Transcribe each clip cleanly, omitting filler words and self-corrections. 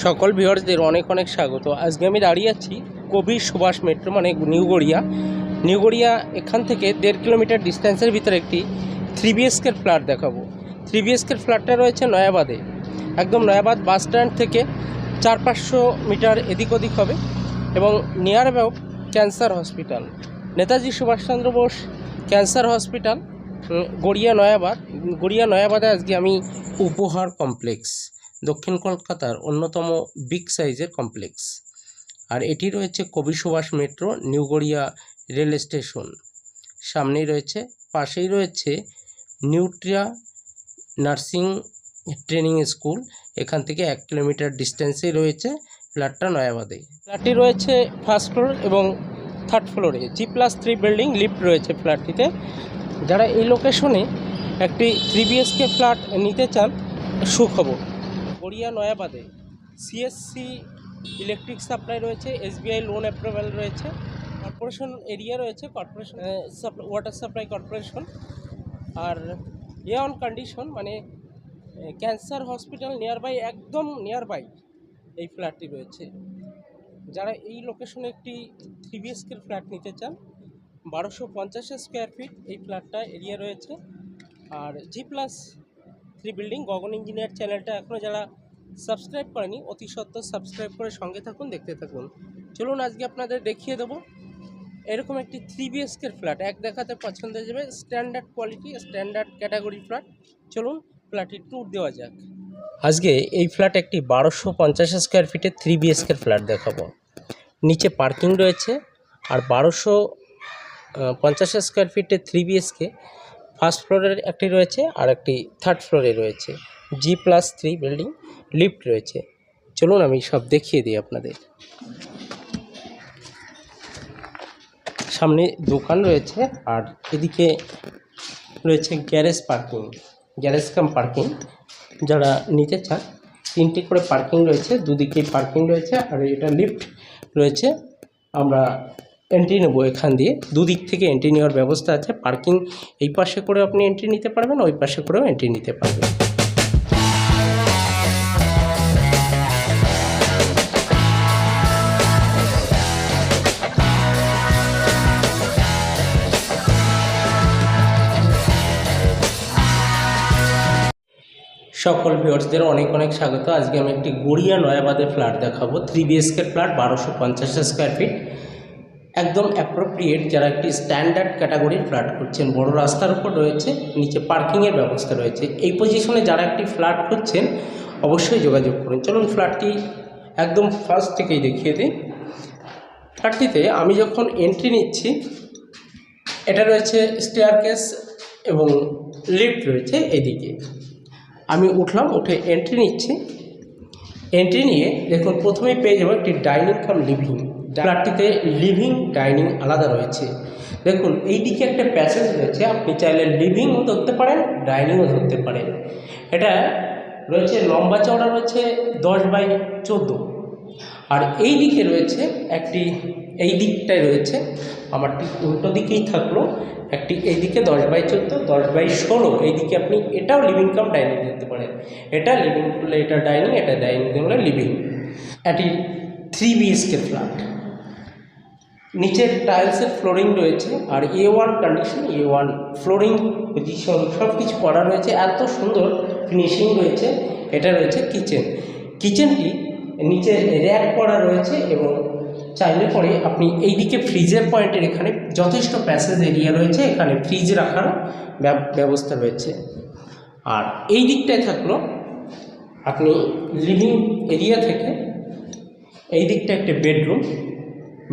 সকল ভিউয়ার্সদের অনেক অনেক স্বাগত। আজকে আমি দাঁড়িয়ে আছি কবির সুভাষ মেট্রো মানে নিউ গড়িয়া এখান থেকে 1.5 কিলোমিটার ডিস্টেন্সের ভিতরে একটি 3 বিএসকের ফ্ল্যাট দেখাবো। 3 বিএসকের ফ্ল্যাটটা রয়েছে নয়াবাদে, একদম নয়াবাদ বাস স্ট্যান্ড থেকে 400-500 মিটার এদিক ওদিক হবে এবং near about cancer hospital, Netaji Subhashchandra Bose cancer hospital, Garia নয়াবাদে আজকে আমি উপহার কমপ্লেক্স, দক্ষিণ কলকাতার অন্যতম বিগ সাইজের কমপ্লেক্স। আর এটি রয়েছে Kabi Subhash metro new Garia rail station, সামনেই রয়েছে, পাশেই রয়েছে নিউট্রিয়া নার্সিং ট্রেনিং স্কুল। এখান থেকে 1 কিলোমিটার ডিস্টেন্সেই রয়েছে ফ্ল্যাটটা নয়াবাদে। ফ্ল্যাটটি রয়েছে ফার্স্ট ফ্লোর এবং থার্ড ফ্লোরে, G+3 বিল্ডিং, লিফট রয়েছে ফ্ল্যাটটিতে। যারা এই লোকেশনে একটি 3 বিএসকে ফ্ল্যাট নিতে চান, সুখবর, গড়িয়া নয়াবাদে সিএসসি ইলেকট্রিক সাপ্লাই রয়েছে, SBI লোন অ্যাপ্রুভাল রয়েছে, কর্পোরেশন এরিয়া রয়েছে, কর্পোরেশন ওয়াটার সাপ্লাই কর্পোরেশন। আর অন কন্ডিশন মানে ক্যান্সার হসপিটাল নিয়ারবাই, একদম নিয়ারবাই এই ফ্ল্যাটটি রয়েছে। যারা এই লোকেশনে একটি 3 বিএসকের ফ্ল্যাট নিতে চান, 1250 স্কোয়ার ফিট এই ফ্ল্যাটটা এরিয়া রয়েছে। আর G+3 বিল্ডিং। গগন ইঞ্জিনিয়ার চ্যানেলটা এখনও যারা সাবস্ক্রাইব করেনি, অতি সত্বর সাবস্ক্রাইব করে সঙ্গে থাকুন, দেখতে থাকুন। চলুন আজকে আপনাদের দেখিয়ে দেবো এরকম একটি 3 বিএসকের ফ্ল্যাট, এক দেখাতে পছন্দ হয়ে যাবে, standard quality, standard category flat. চলুন ফ্ল্যাটটির ট্যুর দেওয়া যাক। আজকে এই ফ্ল্যাট একটি 1250 স্কোয়ার ফিটের 3 বিএসকের ফ্ল্যাট দেখাবো। নিচে পার্কিং রয়েছে, আর 1250 স্কোয়ার ফিটের 3 বিএসকে ফার্স্ট ফ্লোরের একটি রয়েছে আর একটি থার্ড ফ্লোরে রয়েছে। G+3 বিল্ডিং, লিফট রয়েছে। চলুন আমি সব দেখিয়ে দিই আপনাদের। সামনে দোকান রয়েছে আর এদিকে রয়েছে গ্যারেজ কাম পার্কিং। যারা নিতে চান, 3টি করে পার্কিং রয়েছে, দুদিকেই পার্কিং রয়েছে, আর এটা লিফট রয়েছে। আমরা এন্ট্রি নেব এখান দিয়ে, দুদিক থেকে এন্ট্রি নেওয়ার ব্যবস্থা আছে। পার্কিং এই পাশে করে আপনি এন্ট্রি নিতে পারবেন, ওই পাশে করেও এন্ট্রি নিতে পারবেন। সকল ভিউয়ার্সদের অনেক অনেক স্বাগত। আজকে আমি একটি গড়িয়া নয়াবাদের ফ্ল্যাট দেখাবো, 3 বিএসকের ফ্ল্যাট, 1250 স্কোয়ার ফিট, একদম অ্যাপ্রোপ্রিয়েট যারা একটি স্ট্যান্ডার্ড ক্যাটাগরির ফ্ল্যাট করছেন। বড় রাস্তার উপর রয়েছে, নিচে পার্কিংয়ের ব্যবস্থা রয়েছে। এই পজিশনে যারা একটি ফ্ল্যাট করছেন অবশ্যই যোগাযোগ করুন। চলুন ফ্ল্যাটটি একদম ফার্স্ট থেকেই দেখিয়ে দিই। ফ্ল্যাটটিতে আমি যখন এন্ট্রি নিচ্ছি, এটা রয়েছে স্টেয়ারকেস এবং লিফট রয়েছে এইদিকে। আমি উঠলাম, উঠে এন্ট্রি নিচ্ছি। এন্ট্রি নিয়ে দেখুন প্রথমেই পেয়ে যাবো একটি ডাইনিং কাম লিভিং। ফ্ল্যাটটিতে লিভিং ডাইনিং আলাদা রয়েছে। দেখুন এইদিকে একটা প্যাসেজ রয়েছে, আপনি চাইলে লিভিংও ধরতে পারেন, ডাইনিংও ধরতে পারেন। এটা রয়েছে লম্বা চওড়া রয়েছে 10x14। আর এই দিকে রয়েছে একটি, এই দিকটায় রয়েছে, আমার ঠিক উল্টো দিকেই থাকলো একটি, এইদিকে 10x14, 10x16। এইদিকে আপনি এটাও লিভিং কাম ডাইনিং দিতে পারেন। এটা লিভিং করলে এটা ডাইনিং, এটা ডাইনিং দিলে লিভিং। এটি 3 বিএসকে ফ্ল্যাট, নিচের টাইলসের ফ্লোরিং রয়েছে, আর A1 condition, A1 flooring position সব কিছু করা রয়েছে, এত সুন্দর ফিনিশিং রয়েছে। এটা রয়েছে কিচেনটি নিচে র্যাক করা রয়েছে এবং চাইলে পরে আপনি এইদিকে ফ্রিজের পয়েন্টের এখানে যথেষ্ট প্যাসেজ এরিয়া রয়েছে, এখানে ফ্রিজ রাখার ব্যবস্থা রয়েছে। আর এই দিকটায় থাকলো আপনি লিভিং এরিয়া থেকে এই দিকটা একটা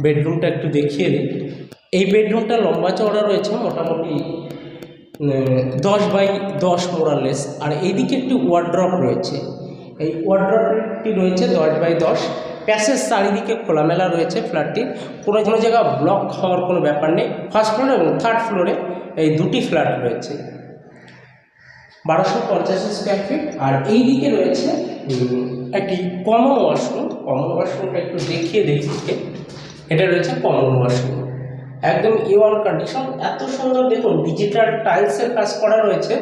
বেডরুমটা একটু দেখিয়ে দিই। এই বেডরুমটা লম্বা চওড়া রয়েছে মোটামুটি 10x10 মোরালেস। আর এইদিকে একটি ওয়ার্ড্রপ রয়েছে, এই ওয়ার্ড্রপটি রয়েছে 10x10। প্যাসেজ চারিদিকে খোলামেলা রয়েছে। ফ্ল্যাটটি কোনো জায়গা ব্লক হওয়ার কোনো ব্যাপার নেই। ফার্স্ট ফ্লোরে এবং থার্ড ফ্লোরে এই দুটি ফ্ল্যাট রয়েছে, 1250 স্কোয়ার ফিট। আর এই দিকে রয়েছে একটি কমন ওয়াশরুমটা একটু দেখিয়ে দিচ্ছি। এটা রয়েছে কমন ওয়াশরুম, একদম A1 কন্ডিশন, এত সুন্দর। দেখুন ডিজিটাল টাইলসের কাজ করা রয়েছে,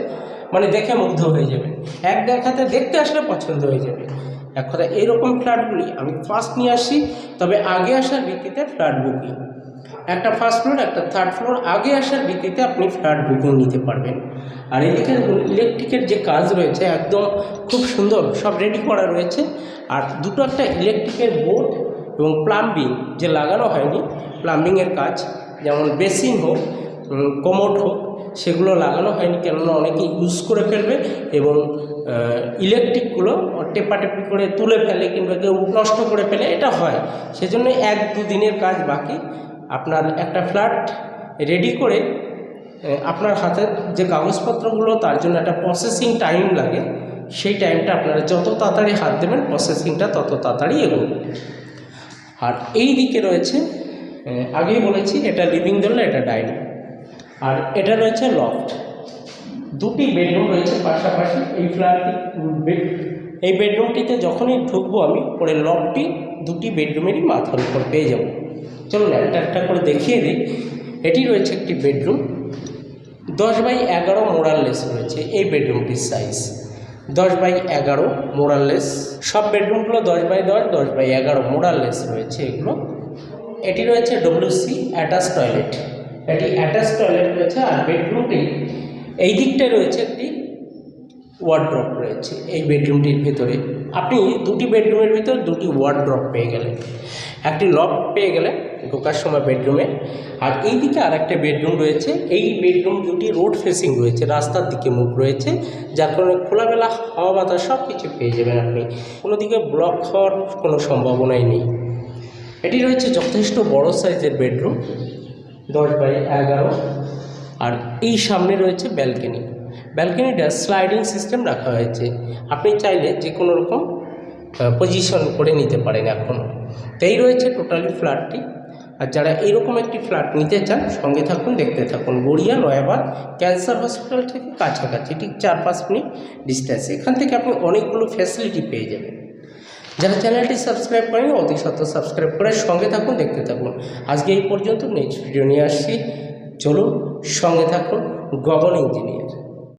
মানে দেখে মুগ্ধ হয়ে যাবে, এক দেখাতে দেখতে আসলে পছন্দ হয়ে যাবে। এক কথা এইরকম ফ্ল্যাটগুলি আমি ফার্স্ট নিয়ে আসি, তবে আগে আসার ভিত্তিতে ফ্ল্যাট বুকিং, একটা ফার্স্ট ফ্লোর একটা থার্ড ফ্লোর আগে আসার ভিত্তিতে আপনি ফ্ল্যাট বুকিং নিতে পারবেন। আর এদিকে ইলেকট্রিকের যে কাজ রয়েছে একদম খুব সুন্দর, সব রেডি করা রয়েছে। আর দুটো একটা ইলেকট্রিকের বোর্ড এবং প্লাম্বিং যে লাগানো হয়নি, প্লাম্বিংয়ের কাজ যেমন বেসিন হোক কোমোড হোক সেগুলো লাগানো হয়নি, কেননা অনেকে ইউজ করে ফেলবে এবং ইলেকট্রিকগুলো টেপাটেপি করে তুলে ফেলে কিংবা কেউ নষ্ট করে ফেলে, এটা হয়। সেজন্য 1-2 দিনের কাজ বাকি। আপনার একটা ফ্ল্যাট রেডি করে আপনার হাতের যে কাগজপত্রগুলো তার জন্য একটা প্রসেসিং টাইম লাগে, সেই টাইমটা আপনারা যত তাড়াতাড়ি হাত দেবেন প্রসেসিংটা তত তাড়াতাড়ি এগোবে। আর এই দিকে রয়েছে, আগেই বলেছি এটা লিভিং দোরলা, এটা ডাইনিং, আর এটা রয়েছে লফট। দুটি বেডরুম রয়েছে পাশাপাশি এই ফ্ল্যাটটি। এই বেডরুমটিতে যখনই ঢুকবো আমি পরে লফটটি দুটি বেডরুমেরই মাথার উপর পেয়ে যাব। চলুন একটা একটা করে দেখিয়ে দিই। এটি রয়েছে একটি বেডরুম, 10x11 মোরাললেস রয়েছে এই বেডরুমটির সাইজ, 10x11 মোরাললেস। সব বেডরুমগুলো 10x10, 10x11 মোরাললেস রয়েছে এগুলো। এটি রয়েছে WC অ্যাটাচ টয়লেট, এটি অ্যাটাচ টয়লেট রয়েছে। আর বেডরুমটি এই দিকটায় রয়েছে একটি ওয়ার্ড্রপ রয়েছে। এই বেডরুমটির ভেতরে আপনি দুটি বেডরুমের ভিতর দুটি ওয়ার্ড্রপ পেয়ে গেলেন, একটি লফট পেয়ে গেলেন ঢোকার সময় বেডরুমে। আর এই দিকে আর একটা বেডরুম রয়েছে, এই বেডরুম দুটি রোড ফেসিং রয়েছে, রাস্তার দিকে মুখ রয়েছে, যার কারণে খোলামেলা হাওয়া বাতাস সব কিছু পেয়ে যাবেন আপনি, কোনো দিকে ব্লক হওয়ার কোনো সম্ভাবনাই নেই। এটি রয়েছে যথেষ্ট বড় সাইজের বেডরুম, 10x11। আর এই সামনে রয়েছে ব্যালকনি, ব্যালকনিটা স্লাইডিং সিস্টেম রাখা হয়েছে, আপনি চাইলে যে কোনো রকম পজিশন করে নিতে পারেন এখনও। তো এই রয়েছে টোটালি ফ্ল্যাটটি। আর যারা এইরকম একটি ফ্ল্যাট নিতে চান সঙ্গে থাকুন, দেখতে থাকুন। গড়িয়া নয়াবাদ ক্যান্সার হসপিটাল থেকে কাছাকাছি, ঠিক 4-5 মিনিট ডিস্টেন্স। এখান থেকে আপনি অনেকগুলো ফ্যাসিলিটি পেয়ে যাবেন। যারা চ্যানেলটি সাবস্ক্রাইব করেন অতি সত্ত্বর সাবস্ক্রাইব করে সঙ্গে থাকুন, দেখতে থাকুন। আজকে এই পর্যন্ত, নেক্সট ভিডিও নিয়ে আসছি, চলুন সঙ্গে থাকুন। গগন ইঞ্জিনিয়ার।